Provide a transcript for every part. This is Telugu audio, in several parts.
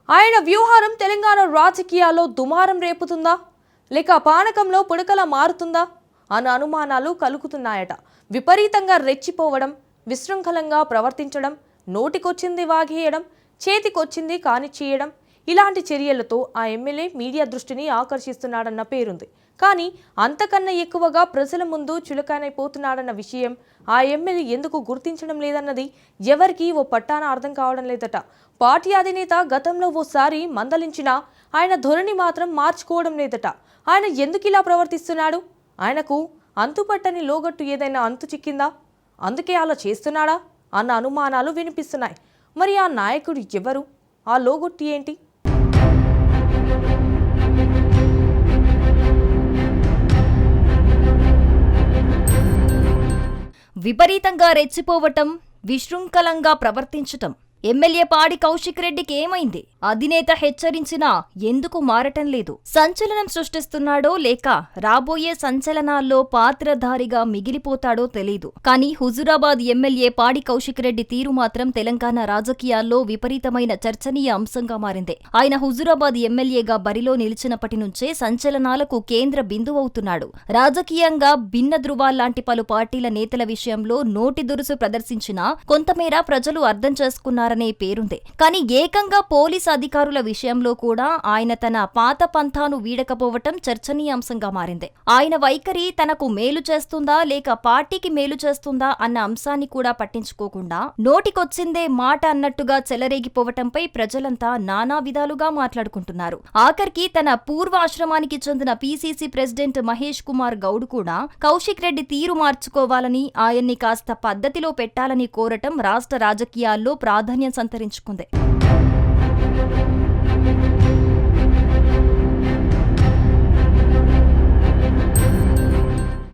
ఆయన వ్యూహారం తెలంగాణ రాజకీయాల్లో దుమారం రేపుతుందా లేక పానకంలో పుడకలా మారుతుందా అన్న అనుమానాలు కలుగుతున్నాయట. విపరీతంగా రెచ్చిపోవడం, విశృంఖలంగా ప్రవర్తించడం, నోటికొచ్చింది వాగేయడం, చేతికొచ్చింది కానిచ్చేయడం, ఇలాంటి చర్యలతో ఆ ఎమ్మెల్యే మీడియా దృష్టిని ఆకర్షిస్తున్నాడన్న పేరుంది. కానీ అంతకన్నా ఎక్కువగా ప్రజల ముందు చులకనైపోతున్నాడన్న విషయం ఆ ఎమ్మెల్యే ఎందుకు గుర్తించడం లేదన్నది ఎవరికీ ఓ పట్టాన అర్థం కావడం లేదట. పార్టీ అధినేత గతంలో ఓసారి మందలించినా ఆయన ధోరణి మాత్రం మార్చుకోవడం లేదట. ఆయన ఎందుకు ఇలా ప్రవర్తిస్తున్నాడు? ఆయనకు అంతుపట్టని లోగట్టు ఏదైనా అంతు చిక్కిందా? అందుకే అలా చేస్తున్నాడా అన్న అనుమానాలు వినిపిస్తున్నాయి. మరి ఆ నాయకుడు ఎవరు? ఆ లోగొట్టు ఏంటి? విపరీతంగా రెచ్చిపోవటం, విశృంఖలంగా ప్రవర్తించటం. ఎమ్మెల్యే పాడి కౌశిక్ రెడ్డికి ఏమైంది? అధినేత హెచ్చరించినా ఎందుకు మారటం లేదు? సంచలనం సృష్టిస్తున్నాడో లేక రాబోయే సంచలనాల్లో పాత్రధారిగా మిగిలిపోతాడో తెలీదు. కానీ హుజురాబాద్ ఎమ్మెల్యే పాడి కౌశిక్ రెడ్డి తీరు మాత్రం తెలంగాణ రాజకీయాల్లో విపరీతమైన చర్చనీయ అంశంగా మారింది. ఆయన హుజురాబాద్ ఎమ్మెల్యేగా బరిలో నిలిచినప్పటి నుంచే సంచలనాలకు కేంద్ర బిందువవుతున్నాడు. రాజకీయంగా భిన్న ధృవాల్లాంటి పలు పార్టీల నేతల విషయంలో నోటి దురుసు ప్రదర్శించినా కొంతమేర ప్రజలు అర్థం చేసుకున్నారనే పేరుంది. కానీ ఏకంగా పోలీసు అధికారుల విషయంలో కూడా ఆయన తన పాత పంథాను వీడకపోవటం చర్చనీయాంశంగా మారింది. ఆయన వైఖరి తనకు మేలు చేస్తుందా లేక పార్టీకి మేలు చేస్తుందా అన్న అంశాన్ని కూడా పట్టించుకోకుండా నోటికొచ్చిందే మాట అన్నట్టుగా చెలరేగిపోవటంపై ప్రజలంతా నానా విధాలుగా మాట్లాడుకుంటున్నారు. ఆఖరికి తన పూర్వ ఆశ్రమానికి చెందిన పీసీసీ ప్రెసిడెంట్ మహేష్ కుమార్ గౌడ్ కూడా కౌశిక్ రెడ్డి తీరు మార్చుకోవాలని, ఆయన్ని కాస్త పద్ధతిలో పెట్టాలని కోరటం రాష్ట్ర రాజకీయాల్లో ప్రాధాన్యం సంతరించుకుంది.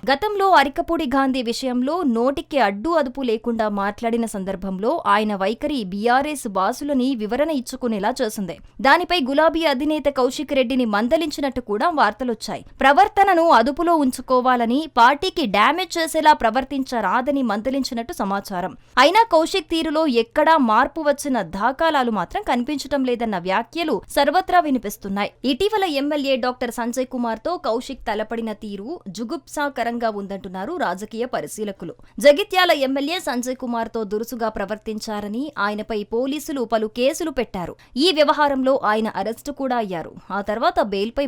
గతంలో అరికపూడి గాంధీ విషయంలో నోటికి అడ్డు అదుపు లేకుండా మాట్లాడిన సందర్భంలో ఆయన వైఖరి బీఆర్ఎస్ బాసులని వివరణ ఇచ్చుకునేలా చేసింది. దానిపై గులాబీ అధినేత కౌశిక్ రెడ్డిని మందలించినట్టు కూడా వార్తలొచ్చాయి. ప్రవర్తనను అదుపులో ఉంచుకోవాలని, పార్టీకి డ్యామేజ్ చేసేలా ప్రవర్తించరాదని మందలించినట్టు సమాచారం. అయినా కౌశిక్ తీరులో ఎక్కడా మార్పు వచ్చిన దాఖలాలు మాత్రం కనిపించటం లేదన్న వ్యాఖ్యలు సర్వత్రా వినిపిస్తున్నాయి. ఇటీవల ఎమ్మెల్యే డాక్టర్ సంజయ్ కుమార్ తో కౌశిక్ తలపడిన తీరు జుగుప్సాకరంగా ఉందంటున్నారు రాజకీయ పరిశీలకులు. జగిత్యాల ఎమ్మెల్యే సంజయ్ కుమార్ తో దురుసుగా ప్రవర్తించారని ఆయనపై పోలీసులు పలు కేసులు పెట్టారు. ఈ వ్యవహారంలో ఆయన అరెస్టు కూడా అయ్యారు. ఆ తర్వాత బెయిల్పై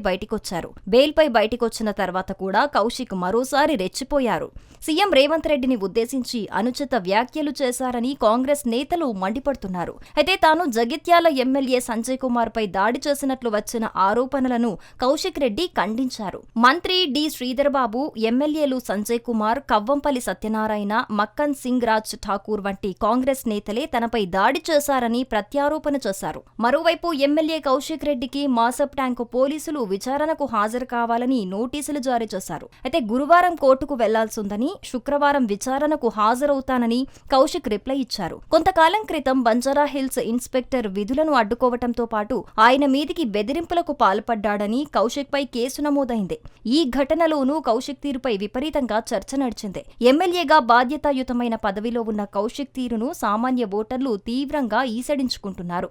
బయటికొచ్చిన తర్వాత కూడా కౌశిక్ మరోసారి రెచ్చిపోయారు. సీఎం రేవంత్ రెడ్డిని ఉద్దేశించి అనుచిత వ్యాఖ్యలు చేశారని కాంగ్రెస్ నేతలు మండిపడుతున్నారు. అయితే తాను జగిత్యాల ఎమ్మెల్యే సంజయ్ కుమార్ పై దాడి చేసినట్లు వచ్చిన ఆరోపణలను కౌశిక్ రెడ్డి ఖండించారు. మంత్రి డి శ్రీధర్ బాబు, ఎమ్మెల్యేలు సంజయ్ కుమార్, కవ్వంపల్లి సత్యనారాయణ, మక్కన్ సింగ్ రాజ్ ఠాకూర్ వంటి కాంగ్రెస్ నేతలే తనపై దాడి చేశారని ప్రత్యారోపణ చేశారు. మరోవైపు ఎమ్మెల్యే కౌశిక్ రెడ్డికి మాసప్ ట్యాంకు పోలీసులు విచారణకు హాజరు కావాలని నోటీసులు జారీ చేశారు. అయితే గురువారం కోర్టుకు వెళ్లాల్సిందని, శుక్రవారం విచారణకు హాజరవుతానని కౌశిక్ రిప్లై ఇచ్చారు. కొంతకాలం క్రితం బంజారాహిల్స్ ఇన్స్పెక్టర్ విధులను అడ్డుకోవటంతో పాటు ఆయన మీదికి బెదిరింపులకు పాల్పడ్డాడని కౌశిక్ పై కేసు నమోదైంది. ఈ ఘటనలోనూ కౌశిక్ తీరుపై విపరీతంగా చర్చ నడిచింది. ఎమ్మెల్యేగా బాధ్యతాయుతమైన పదవిలో ఉన్న కౌశిక్ తీరును సామాన్య ఓటర్లు తీవ్రంగా ఈసడించుకుంటున్నారు.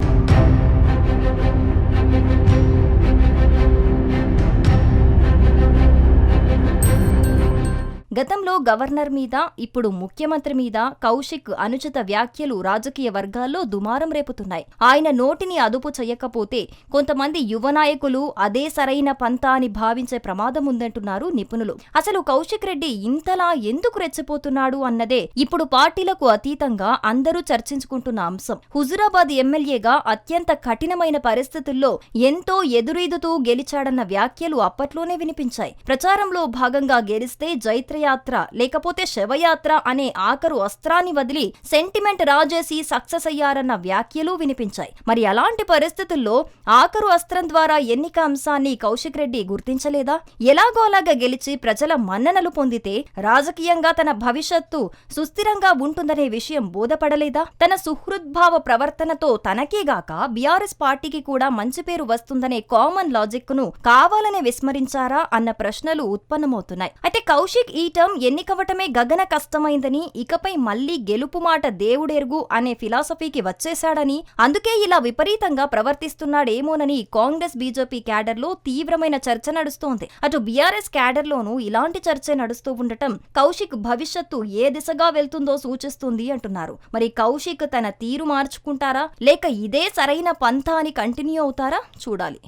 గతంలో గవర్నర్ మీద, ఇప్పుడు ముఖ్యమంత్రి మీద కౌశిక్ అనుచిత వ్యాఖ్యలు రాజకీయ వర్గాల్లో దుమారం రేపుతున్నాయి. ఆయన నోటిని అదుపు చేయకపోతే కొంతమంది యువ నాయకులు అదే సరైన పంతా అని భావించే ప్రమాదం ఉందంటున్నారు నిపుణులు. అసలు కౌశిక్ రెడ్డి ఇంతలా ఎందుకు రెచ్చిపోతున్నాడు అన్నదే ఇప్పుడు పార్టీలకు అతీతంగా అందరూ చర్చించుకుంటున్న అంశం. హుజురాబాద్ ఎమ్మెల్యేగా అత్యంత కఠినమైన పరిస్థితుల్లో ఎంతో ఎదురీదుతూ గెలిచాడన్న వ్యాఖ్యలు అప్పట్లోనే వినిపించాయి. ప్రచారంలో భాగంగా గెలిస్తే జైత్రయాత్ర లేకపోతే శవయాత్ర అనే ఆఖరు అస్త్రాన్ని వదిలి సెంటిమెంట్ రాజేసి సక్సెస్ అయ్యారన్న వ్యాఖ్యలు వినిపించాయి. మరి అలాంటి పరిస్థితుల్లో ఆఖరు అస్త్రం ద్వారా ఎన్నిక అంశాన్ని కౌశిక్ రెడ్డి గుర్తించలేదా? ఎలాగో అలాగా గెలిచి ప్రజల మన్ననలు పొందితే రాజకీయంగా తన భవిష్యత్తు సుస్థిరంగా ఉంటుందనే విషయం బోధపడలేదా? తన సుహృద్భావ ప్రవర్తనతో తనకేగాక బీఆర్ఎస్ పార్టీకి కూడా మంచి పేరు వస్తుందనే కామన్ లాజిక్ ను కావాలనే విస్మరించారా అన్న ప్రశ్నలు ఉత్పన్నమవుతున్నాయి. అయితే కౌశిక్ ఈ టర్మ్ ఎన్నికవటమే గగన కష్టమైందని, ఇకపై మళ్లీ గెలుపు మాట దేవుడెరుగు అనే ఫిలాసఫీకి వచ్చేశాడని, అందుకే ఇలా విపరీతంగా ప్రవర్తిస్తున్నాడేమోనని కాంగ్రెస్ బీజేపీ క్యాడర్లో తీవ్రమైన చర్చ నడుస్తోంది. అటు బీఆర్ఎస్ క్యాడర్లోనూ ఇలాంటి చర్చే నడుస్తూ ఉండటం కౌశిక్ భవిష్యత్తు ఏ దిశగా వెళ్తుందో సూచిస్తుంది అంటున్నారు. మరి కౌశిక్ తన తీరు మార్చుకుంటారా, లేక ఇదే సరైన పంథా అని కంటిన్యూ అవుతారా చూడాలి.